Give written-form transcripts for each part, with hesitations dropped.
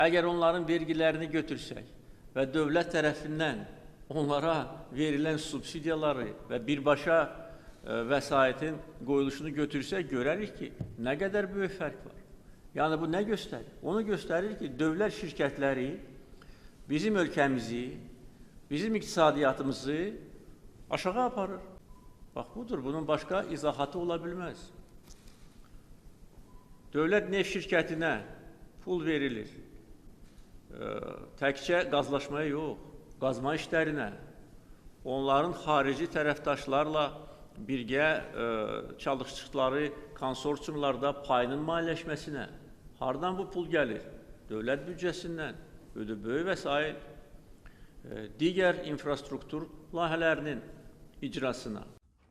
Əgər onların vergilərini götürsək və dövlət tərəfindən onlara verilən subsidiyaları və birbaşa vəsaitin qoyuluşunu götürsək, görərik ki, nə qədər böyük fərq var. Yəni, bu nə göstərir? Onu göstərir ki, dövlət şirkətləri bizim ölkəmizi, bizim iqtisadiyyatımızı aşağı aparır. Bax, budur, bunun başqa izahatı ola bilməz. Dövlət neft şirkətinə pul verilir. Təkcə qazlaşmaya yox, qazma işlərinə, onların xarici tərəfdaşlarla birgə çalışdıqları konsorsiumlarda payının maliyyələşməsinə, hardan bu pul gəlir? Dövlət büdcəsindən, böyük vəsait, digər infrastruktur layihələrinin icrasına.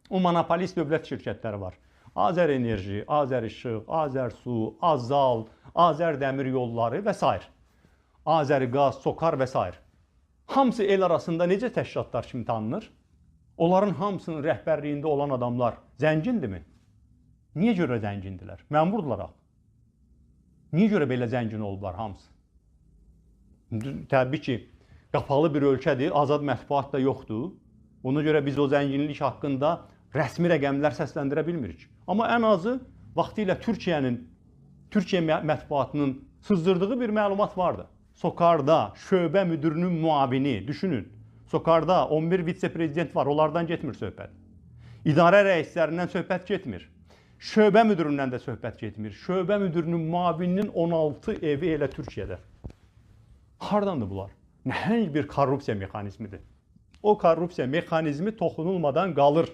O monopolist dövlət şirkətləri var. Azərenerji, Azərişıq, Azərsu, Azal, Azərdəmir yolları və s. Azəriqaz, Sokar və s. Hamısı el arasında necə təşkilatlar kimi tanınır? Onların hamısının rəhbərliyində olan adamlar zəngindirmi? Niyə görə zəngindilər? Məmurdular. Niyə görə belə zəngin oldular hamısı? Təbii ki, qapalı bir ölkədir, azad mətbuat da yoxdur. Ona görə biz o zənginlik haqqında rəsmi rəqəmlər səsləndirə bilmirik. Amma ən azı vaxtilə Türkiyə mətbuatının sızdırdığı bir məlumat vardı. Sokarda şöbə müdürünün müavini, düşünün. Sokarda 11 vitse-prezident var, onlardan getmir söhbət. İdarə rəislərindən söhbət getmir. Şöbə müdüründən də söhbət getmir. Şöbə müdürünün müavininin 16 evi elə Türkiyədə. Hardandır bunlar? Nəhəng bir korrupsiya mexanizmidir. O korrupsiya mexanizmi toxunulmadan qalır.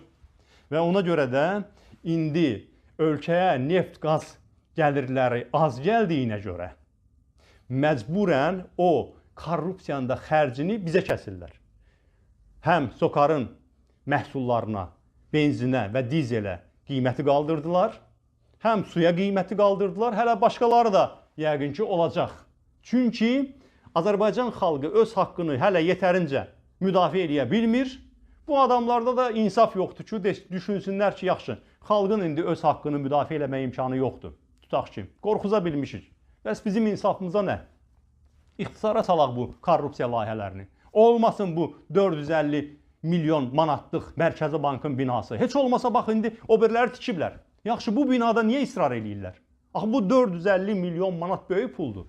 Və ona görə də indi ölkəyə neft, qaz gəlirləri az gəldiyinə görə məcburən o korrupsiyanın da xərcini bizə kəsirlər. Həm Sokarın məhsullarına, benzinə və dizelə qiyməti qaldırdılar, həm suya qiyməti qaldırdılar, hələ başqaları da yəqin ki olacaq. Çünki Azərbaycan xalqı öz haqqını hələ yetərincə müdafiə edə bilmir. Bu adamlarda da insaf yoxdur ki, düşünsünlər ki, yaxşı, xalqın indi öz haqqını müdafiə eləmək imkanı yoxdur. Tutaq ki, qorxuza bilmişik. Bəs bizim insafımıza nə? İxtisara salaq bu korrupsiya layihələrini. Olmasın bu 450 milyon manatlıq Mərkəzi Bankın binası. Heç olmasa bax, indi o biriləri tikiblər. Yaxşı, bu binada niyə israr eləyirlər? Axı, bu 450 milyon manat böyük puldur.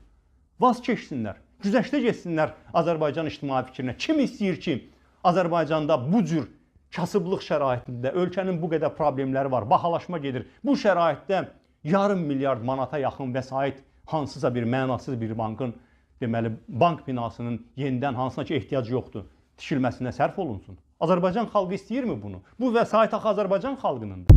Vaz keçsinlər, güzəştə geçsinlər Azərbaycan ictimai fikrinə. Kim istəyir ki, Azərbaycanda bu cür kasıblıq şəraitində ölkənin bu qədər problemləri var, bahalaşma gedir. Bu şəraitdə yarım milyard manata yaxın vəsait hansısa bir mənasız bir bankın, deməli, bank binasının yenidən hansına ki ehtiyac yoxdur, tikilməsinə sərf olunsun. Azərbaycan xalqı istəyirmi bunu? Bu vəsait axı Azərbaycan xalqınındır.